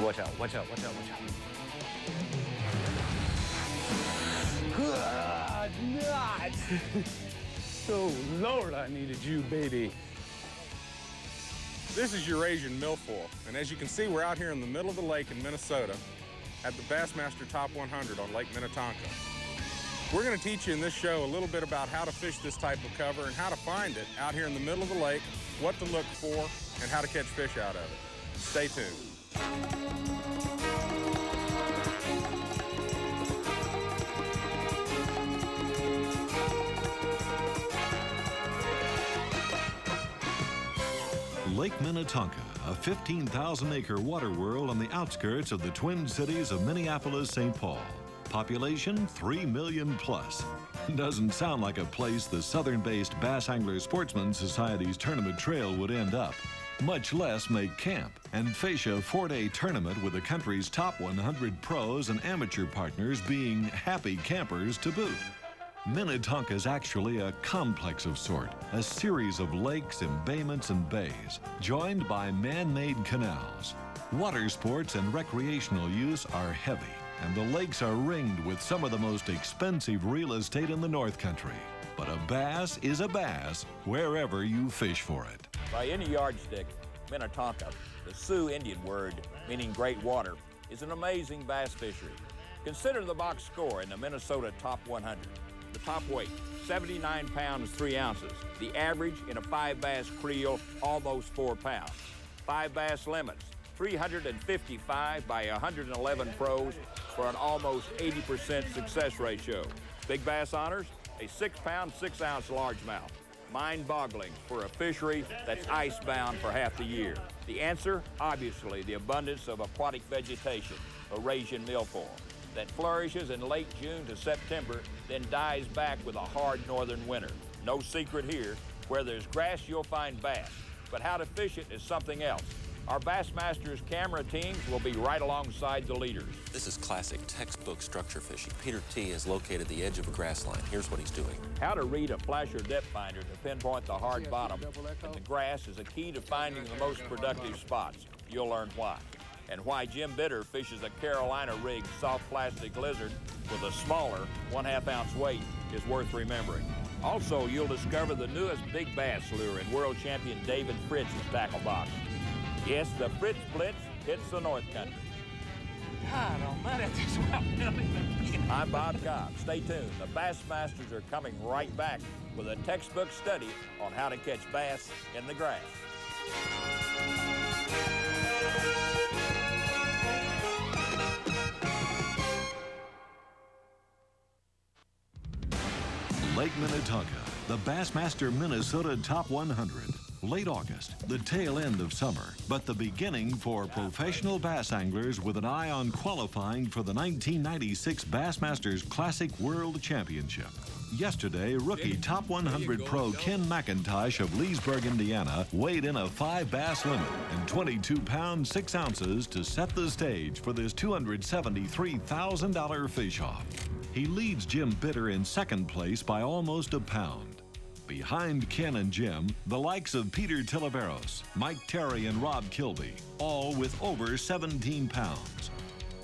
watch out, watch out, watch out, watch out. Not. Oh, Lord, I needed you, baby. This is Eurasian milfoil, and as you can see, we're out here in the middle of the lake in Minnesota at the Bassmaster Top 100 on Lake Minnetonka. We're going to teach you in this show a little bit about how to fish this type of cover and how to find it out here in the middle of the lake, what to look for, and how to catch fish out of it. Stay tuned. Lake Minnetonka, a 15,000-acre water world on the outskirts of the twin cities of Minneapolis-St. Paul. Population 3 million plus. Doesn't sound like a place the southern-based Bass Angler Sportsman Society's tournament trail would end up, much less make camp and fish a 4-day tournament with the country's top 100 pros and amateur partners being happy campers to boot. Minnetonka is actually a complex of sort, a series of lakes, embayments, and bays, joined by man-made canals. Water sports and recreational use are heavy, and the lakes are ringed with some of the most expensive real estate in the North Country. But a bass is a bass wherever you fish for it. By any yardstick, Minnetonka, the Sioux Indian word meaning great water, is an amazing bass fishery. Consider the box score in the Minnesota Top 100. The top weight, 79 pounds, 3 ounces. The average in a 5-bass creel, almost 4 pounds. 5-bass limits, 355 by 111 pros for an almost 80% success ratio. Big bass honors, a 6-pound, 6-ounce largemouth. Mind-boggling for a fishery that's ice-bound for half the year. The answer, obviously, the abundance of aquatic vegetation, Eurasian milfoil, that flourishes in late June to September, then dies back with a hard northern winter. No secret here, where there's grass, you'll find bass. But how to fish it is something else. Our Bassmasters camera teams will be right alongside the leaders. This is classic textbook structure fishing. Peter T. has located the edge of a grass line. Here's what he's doing. How to read a flasher depth finder to pinpoint the hard bottom and the grass is a key to finding the most productive spots. You'll learn why. And why Jim Bitter fishes a Carolina rigged soft plastic lizard with a smaller 1/2 ounce weight is worth remembering. Also, you'll discover the newest big bass lure in world champion David Fritz's tackle box. Yes, the Fritz Blitz hits the North Country. God almighty, that's what I'm doing. I'm Bob Cobb. Stay tuned. The Bassmasters are coming right back with a textbook study on how to catch bass in the grass. Lake Minnetonka, the Bassmaster Minnesota Top 100. Late August, the tail end of summer, but the beginning for professional bass anglers with an eye on qualifying for the 1996 Bassmasters Classic World Championship. Yesterday, rookie Top 100 pro Ken McIntosh of Leesburg, Indiana, weighed in a 5-bass limit and 22 pounds, 6 ounces to set the stage for this $273,000 fish-off. He leads Jim Bitter in second place by almost a pound. Behind Ken and Jim, the likes of Peter Tilaveros, Mike Terry, and Rob Kilby, all with over 17 pounds.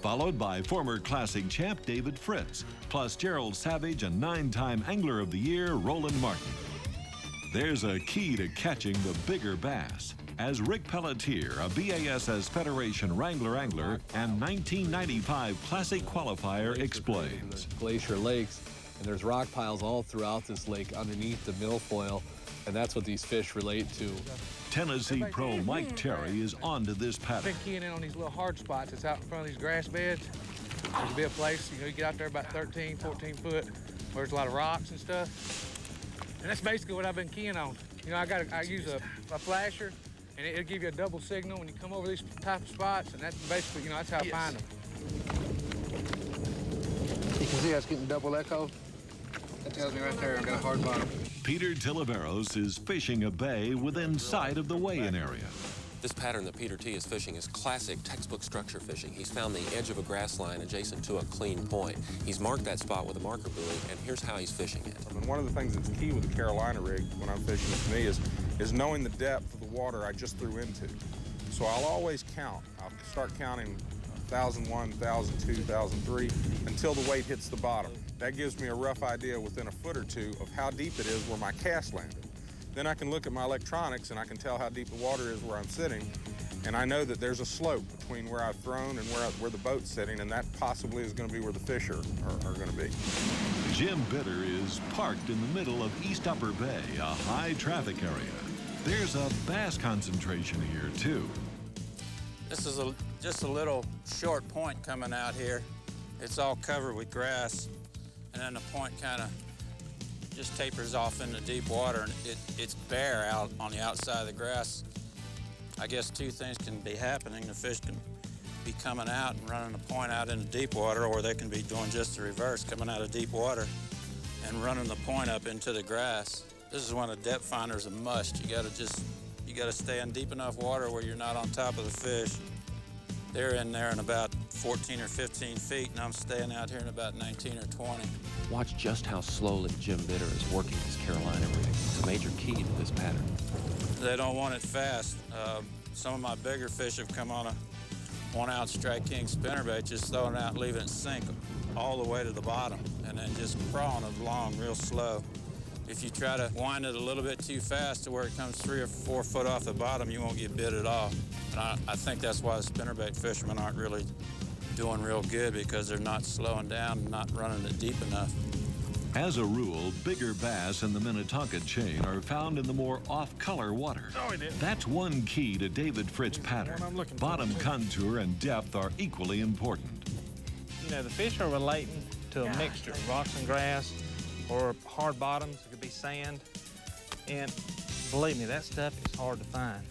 Followed by former Classic champ David Fritz, plus Gerald Savage and 9-time Angler of the Year Roland Martin. There's a key to catching the bigger bass, as Rick Pelletier, a BASS Federation Wrangler angler and 1995 Classic qualifier, explains. Glacier lakes, and there's rock piles all throughout this lake underneath the milfoil, and that's what these fish relate to. Tennessee pro Mike Terry is onto this I've pattern. been keying in on these little hard spots that's out in front of these grass beds. There's a bit of place, you get out there about 13, 14 foot, where there's a lot of rocks and stuff. And that's basically what I've been keying on. I use a flasher, and it'll give you a double signal when you come over these type of spots, and that's basically, that's how I find them. You can see I was getting double echo. That tells me right there I've got a hard bottom. Peter Tilaveros is fishing a bay within sight of the weigh-in area. This pattern that Peter T. is fishing is classic textbook structure fishing. He's found the edge of a grass line adjacent to a clean point. He's marked that spot with a marker buoy, and here's how he's fishing it. And one of the things that's key with the Carolina rig when I'm fishing with me is knowing the depth of the water I just threw into. So I'll always count. I'll start counting 1,001, 1,002, 1,003 until the weight hits the bottom. That gives me a rough idea within a foot or two of how deep it is where my cast landed. Then I can look at my electronics and I can tell how deep the water is where I'm sitting. And I know that there's a slope between where I've thrown and where the boat's sitting, and that possibly is going to be where the fish are going to be. Jim Bitter is parked in the middle of East Upper Bay, a high traffic area. There's a bass concentration here, too. This is just a little short point coming out here. It's all covered with grass, and then the point kind of just tapers off into deep water, and it's bare out on the outside of the grass. I guess two things can be happening. The fish can be coming out and running the point out into deep water, or they can be doing just the reverse, coming out of deep water and running the point up into the grass. This is when a depth finder is a must. You gotta stay in deep enough water where you're not on top of the fish. They're in there in about 14 or 15 feet, and I'm staying out here in about 19 or 20. Watch just how slowly Jim Bitter is working his Carolina rig. It's a major key to this pattern. They don't want it fast. Some of my bigger fish have come on a 1-ounce Strike King spinnerbait, just throwing it out and leaving it sink all the way to the bottom, and then just crawling it along real slow. If you try to wind it a little bit too fast to where it comes 3 or 4 foot off the bottom, you won't get bit at all. And I think that's why the spinnerbait fishermen aren't really doing real good, because they're not slowing down and not running it deep enough. As a rule, bigger bass in the Minnetonka chain are found in the more off-color water. That's one key to David Fritz's pattern. Bottom contour and depth are equally important. You know, the fish are relating to a mixture, rocks and grass, or hard bottoms. It could be sand. And believe me, that stuff is hard to find.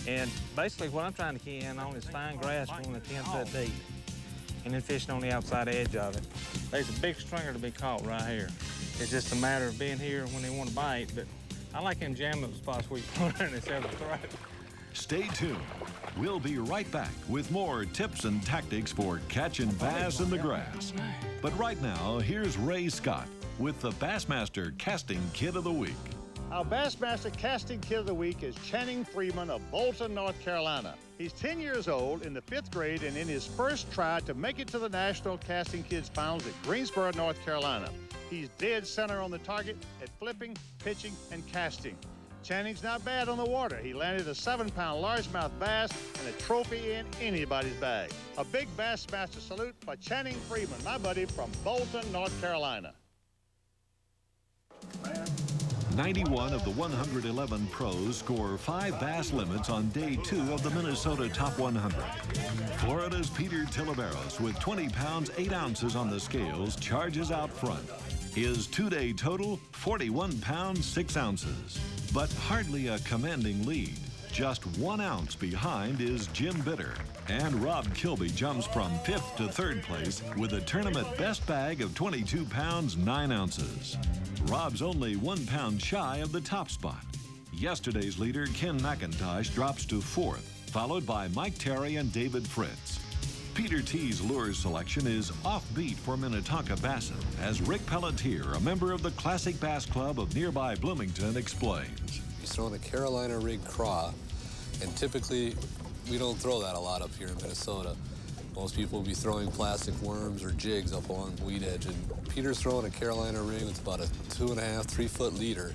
And basically what I'm trying to key in on is fine grass more than 10 foot deep, and then fishing on the outside edge of it. There's a big stringer to be caught right here. It's just a matter of being here when they want to bite, but I like them jam up spots where you put it in its throat. Stay tuned. We'll be right back with more tips and tactics for catching bass in the grass. But right now, here's Ray Scott with the Bassmaster Casting Kid of the Week. Our Bassmaster Casting Kid of the Week is Channing Freeman of Bolton, North Carolina. He's 10 years old, in the 5th grade, and in his first try to make it to the National Casting Kids Finals at Greensboro, North Carolina. He's dead center on the target at flipping, pitching, and casting. Channing's not bad on the water. He landed a 7-pound largemouth bass and a trophy in anybody's bag. A big Bassmaster salute for Channing Freeman, my buddy from Bolton, North Carolina. 91 of the 111 pros score 5 bass limits on day 2 of the Minnesota Top 100. Florida's Peter Tilaveros, with 20 pounds 8 ounces on the scales, charges out front. His 2-day total, 41 pounds 6 ounces. But hardly a commanding lead. Just 1 ounce behind is Jim Bitter. And Rob Kilby jumps from 5th to 3rd place with a tournament best bag of 22 pounds 9 ounces. Rob's only 1 pound shy of the top spot. Yesterday's leader, Ken McIntosh, drops to 4th, followed by Mike Terry and David Fritz. Peter T's lure selection is offbeat for Minnetonka Bassin, as Rick Pelletier, a member of the Classic Bass Club of nearby Bloomington, explains. He's throwing a Carolina rig craw, and typically we don't throw that a lot up here in Minnesota. Most people will be throwing plastic worms or jigs up along the weed edge, and Peter's throwing a Carolina rig with about a 2.5, 3 foot leader,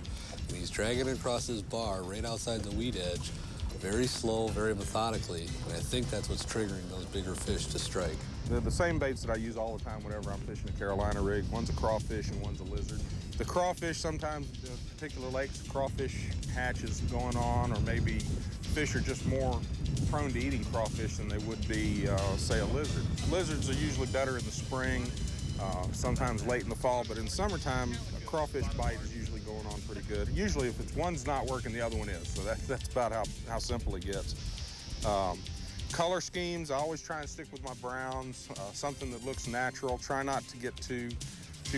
and he's dragging it across his bar right outside the weed edge, very slow, very methodically, and I think that's what's triggering those bigger fish to strike. The same baits that I use all the time whenever I'm fishing a Carolina rig. One's a crawfish and one's a lizard. The crawfish, sometimes particular lakes, crawfish hatches going on, or maybe fish are just more prone to eating crawfish than they would be, say, a lizard. Lizards are usually better in the spring, sometimes late in the fall, but in summertime, a crawfish bite is usually going on pretty good. Usually if it's one's not working, the other one is, so that's about how simple it gets. Color schemes, I always try and stick with my browns, something that looks natural. Try not to get too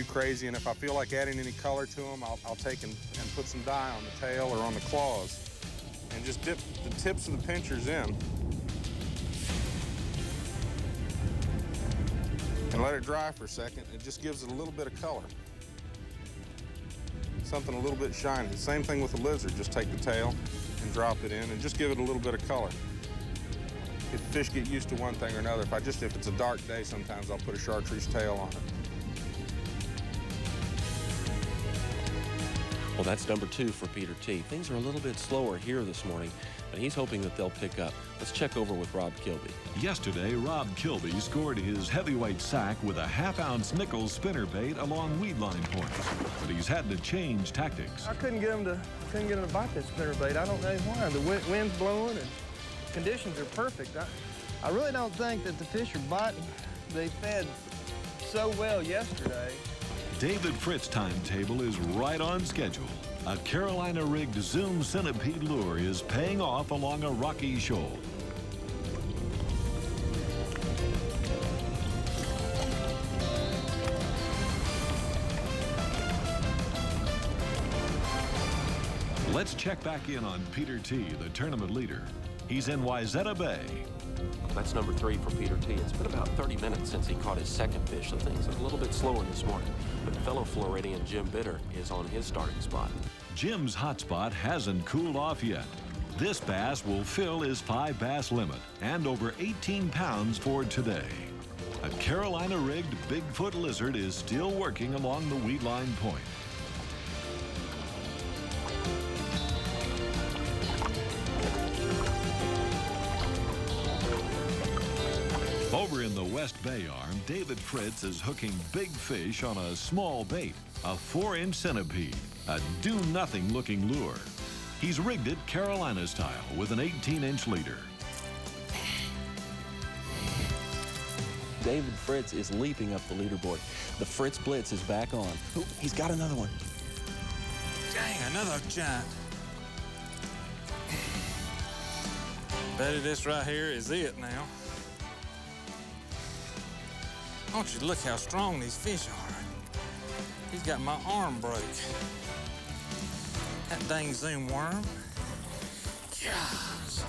crazy, and if I feel like adding any color to them, I'll take and put some dye on the tail or on the claws, and just dip the tips of the pinchers in. And let it dry for a second. It just gives it a little bit of color. Something a little bit shiny. The same thing with the lizard. Just take the tail and drop it in and just give it a little bit of color. if fish get used to one thing or another. If it's a dark day, sometimes I'll put a chartreuse tail on it. Well, that's number 2 for Peter T. Things are a little bit slower here this morning, but he's hoping that they'll pick up. Let's check over with Rob Kilby. Yesterday, Rob Kilby scored his heavyweight sack with a half-ounce nickel spinnerbait along weedline points, but he's had to change tactics. I couldn't get him to bite that spinnerbait. I don't know why. The wind's blowing and conditions are perfect. I really don't think that the fish are biting. They fed so well yesterday. David Fritz's timetable is right on schedule. A Carolina-rigged Zoom centipede lure is paying off along a rocky shoal. Let's check back in on Peter T., the tournament leader. He's in Wayzata Bay. That's number 3 for Peter T. It's been about 30 minutes since he caught his second fish, so things are a little bit slower this morning. But fellow Floridian Jim Bitter is on his starting spot. Jim's hot spot hasn't cooled off yet. This bass will fill his 5 bass limit and over 18 pounds for today. A Carolina-rigged Bigfoot lizard is still working along the weedline point. Over in the West Bay Arm, David Fritz is hooking big fish on a small bait, a 4-inch centipede, a do-nothing looking lure. He's rigged it Carolina style with an 18-inch leader. David Fritz is leaping up the leaderboard. The Fritz Blitz is back on. Ooh, he's got another one. Dang, another giant. Betty, this right here is it now. Don't you look how strong these fish are. He's got my arm broke. That dang Zoom worm. Gosh.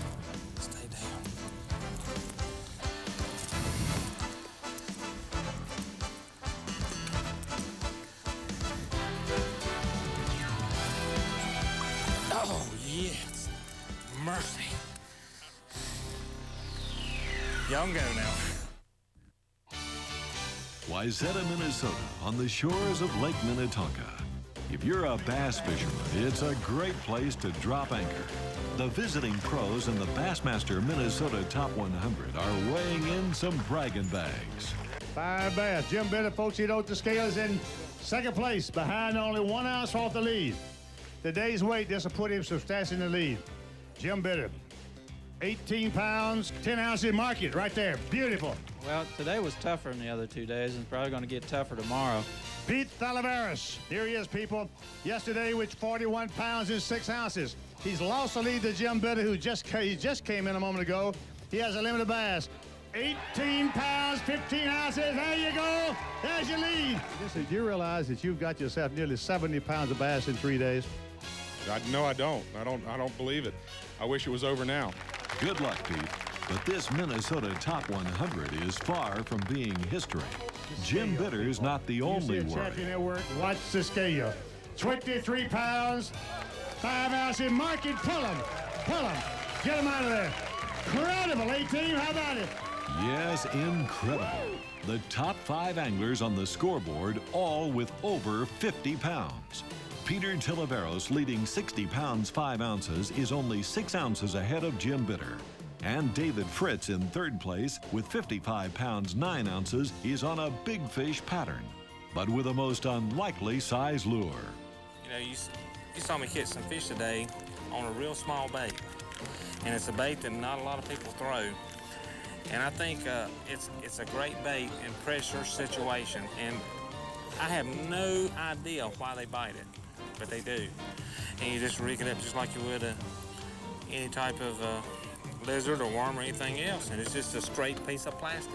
Stay down. Oh, yes. Mercy. Y'all can go now. Wayzata, Minnesota, on the shores of Lake Minnetonka. If you're a bass fisherman, it's a great place to drop anchor. The visiting pros in the Bassmaster Minnesota Top 100 are weighing in some bragging bags. 5 bass. Jim Bitter, folks, he wrote the scales in second place, behind only 1 ounce off the lead. Today's weight, this will put him substantially in the lead. Jim Bitter, 18 pounds, 10 ounces, mark it right there. Beautiful. Well, today was tougher than the other 2 days, and probably going to get tougher tomorrow. Pete Thalaveras, here he is, people. Yesterday with 41 pounds and 6 ounces. He's lost the lead to Jim Bitter, who just came in a moment ago. He has a limited bass. 18 pounds, 15 ounces. There you go. There's your lead. Did you realize that you've got yourself nearly 70 pounds of bass in 3 days? No, I don't. I don't believe it. I wish it was over now. Good luck, Pete. But this Minnesota Top 100 is far from being history. Jim Bitter's not the only worry. Champion at work. Watch the scale. 23 pounds, 5 ounces. Mark it. Pull him. Pull him. Get him out of there. Incredible, 18. How about it? Yes, incredible. The top 5 anglers on the scoreboard, all with over 50 pounds. Peter Tilaveros, leading 60 pounds 5 ounces, is only 6 ounces ahead of Jim Bitter. And David Fritz in third place with 55 pounds 9 ounces is on a big fish pattern, but with a most unlikely size lure. You know, you saw me catch some fish today on a real small bait, and it's a bait that not a lot of people throw. And I think it's a great bait in pressure situation, and I have no idea why they bite it, but they do. And you just rig it up just like you would any type of lizard or worm or anything else, and it's just a straight piece of plastic.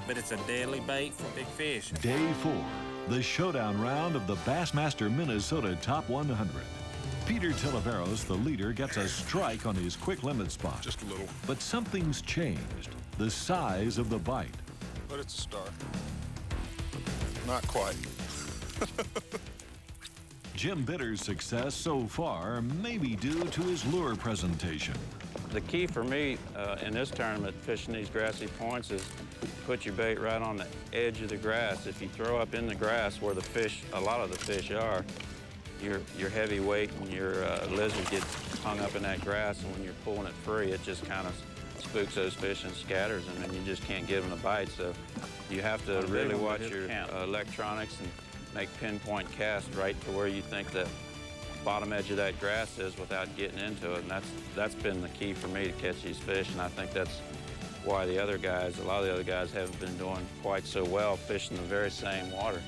But it's a deadly bait for big fish. Day 4, the showdown round of the Bassmaster Minnesota Top 100. Peter Tilaveros, the leader, gets a strike on his quick limit spot. Just a little. But something's changed. The size of the bite. But it's a star. Not quite. Jim Bitter's success so far may be due to his lure presentation. The key for me in this tournament, fishing these grassy points, is put your bait right on the edge of the grass. If you throw up in the grass where the fish, a lot of the fish are, your heavy weight and your lizard gets hung up in that grass, and when you're pulling it free, it just kind of spooks those fish and scatters them, and you just can't give them a bite. So you have to really watch your electronics and make pinpoint cast right to where you think the bottom edge of that grass is without getting into it, and that's been the key for me to catch these fish, and I think that's why the other guys, a lot of the other guys, haven't been doing quite so well fishing the very same water.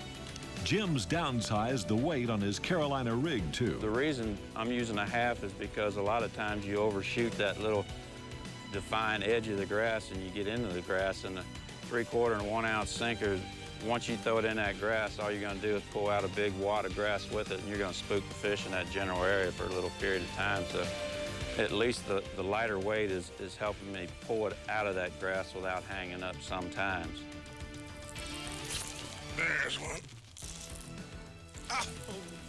Jim's downsized the weight on his Carolina rig, too. The reason I'm using a half is because a lot of times you overshoot that little defined edge of the grass and you get into the grass, and the 3/4 and 1 ounce sinker, once you throw it in that grass, all you're going to do is pull out a big wad of grass with it, and you're going to spook the fish in that general area for a little period of time. So at least the lighter weight is helping me pull it out of that grass without hanging up sometimes. There's one. Oh,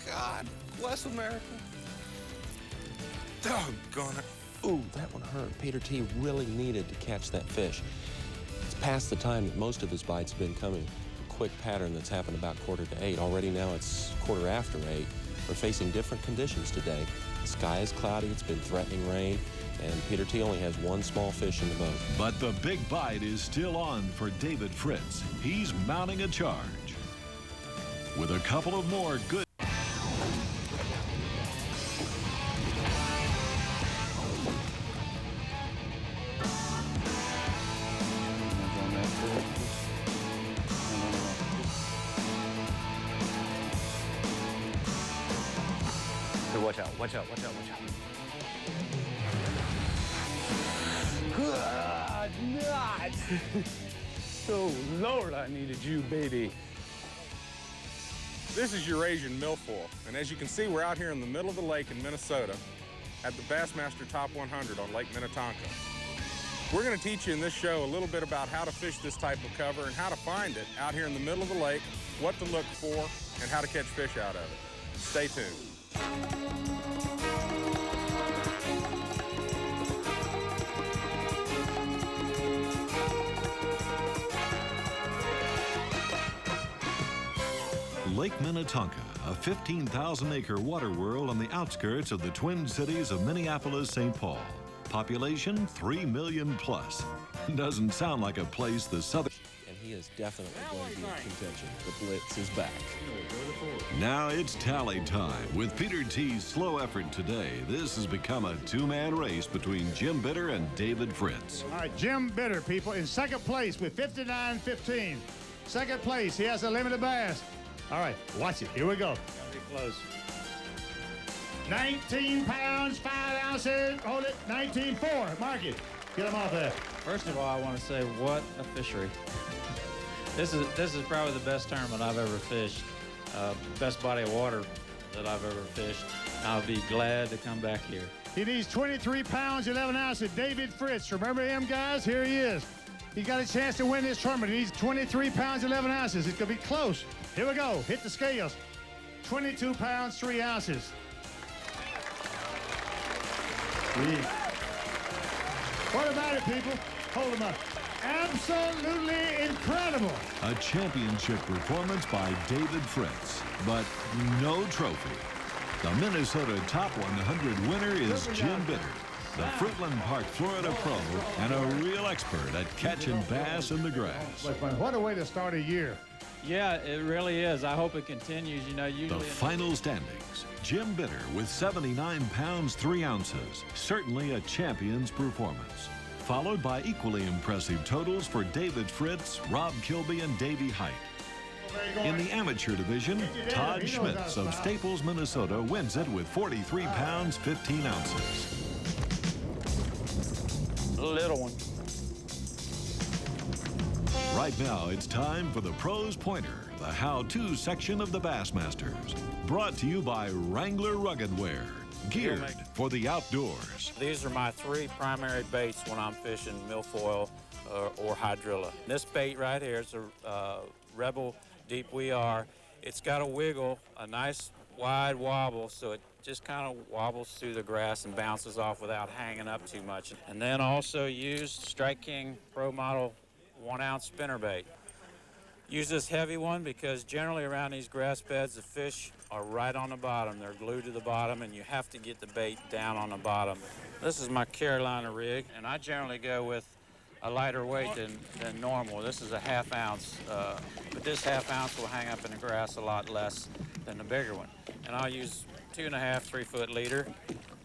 God. Bless America. Doggone it. Ooh, that one hurt. Peter T. really needed to catch that fish. It's past the time that most of his bites have been coming. A quick pattern that's happened about 7:45. Already now it's 8:15. We're facing different conditions today. The sky is cloudy, it's been threatening rain, and Peter T. only has one small fish in the boat. But the big bite is still on for David Fritz. He's mounting a charge with a couple of more good. Watch out, watch out, watch out, watch out. Good night. Oh, Lord, I needed you, baby. This is Eurasian milfoil, and as you can see, we're out here in the middle of the lake in Minnesota at the Bassmaster Top 100 on Lake Minnetonka. We're going to teach you in this show a little bit about how to fish this type of cover and how to find it out here in the middle of the lake, what to look for, and how to catch fish out of it. Stay tuned. Lake Minnetonka, a 15,000-acre water world on the outskirts of the Twin Cities of Minneapolis, St. Paul. Population 3 million plus. Doesn't sound like a place the southern... And he is definitely going to be in contention. The Blitz is back. Now it's tally time. With Peter T's slow effort today, this has become a two-man race between Jim Bitter and David Fritz. All right, Jim Bitter, people, in second place with 59.15. Second place, he has a limited bass. All right, watch it. Here we go. Gotta be close. 19 pounds, 5 ounces. Hold it. 19.4. Mark it. Get him off there. First of all, I want to say, what a fishery. This is probably the best tournament I've ever fished. Best body of water that I've ever fished. I'll be glad to come back here. He needs 23 pounds, 11 ounces. David Fritz. Remember him, guys? Here he is. He got a chance to win this tournament. He needs 23 pounds, 11 ounces. It's going to be close. Here we go. Hit the scales. 22 pounds, 3 ounces. What about it, people? Hold them up. Absolutely incredible. A championship performance by David Fritz, but no trophy. The Minnesota Top 100 winner is Jim Bitter, the Fruitland Park, Florida pro, and a real expert at catching bass in the grass. What a way to start a year. Yeah, it really is. I hope it continues. You know, usually... The final standings. Jim Bitter with 79 pounds, 3 ounces. Certainly a champion's performance. Followed by equally impressive totals for David Fritz, Rob Kilby, and Davey Height. In the amateur division, Todd Schmitz of Staples, Minnesota wins it with 43 pounds, 15 ounces. Little one. Right now, it's time for the Pros Pointer, the how-to section of the Bassmasters. Brought to you by Wrangler Rugged Wear, geared for the outdoors. These are my 3 primary baits when I'm fishing milfoil or hydrilla. This bait right here is a Rebel Deep We Are. It's got a wiggle, a nice wide wobble, so it just kind of wobbles through the grass and bounces off without hanging up too much. And then also used Strike King Pro Model 1-ounce spinnerbait. Use this heavy one because generally around these grass beds, the fish are right on the bottom. They're glued to the bottom, and you have to get the bait down on the bottom. This is my Carolina rig, and I generally go with a lighter weight than normal. This is a 1/2 ounce, but this 1/2 ounce will hang up in the grass a lot less than the bigger one. And I'll use 2.5 3-foot leader,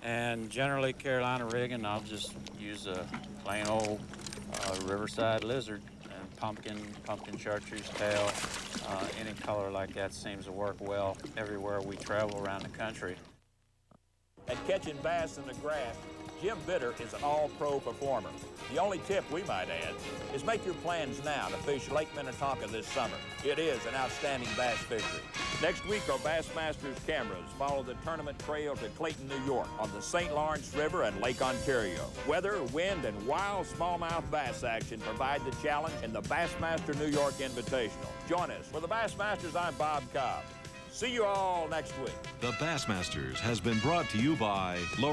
and generally Carolina rigging, I'll just use a plain old Riverside lizard and pumpkin chartreuse tail. Any color like that seems to work well everywhere we travel around the country. At catching bass in the grass, Jim Bitter is an all-pro performer. The only tip we might add is make your plans now to fish Lake Minnetonka this summer. It is an outstanding bass fishery. Next week, our Bassmasters cameras follow the tournament trail to Clayton, New York on the St. Lawrence River and Lake Ontario. Weather, wind, and wild smallmouth bass action provide the challenge in the Bassmaster New York Invitational. Join us. For the Bassmasters, I'm Bob Cobb. See you all next week. The Bassmasters has been brought to you by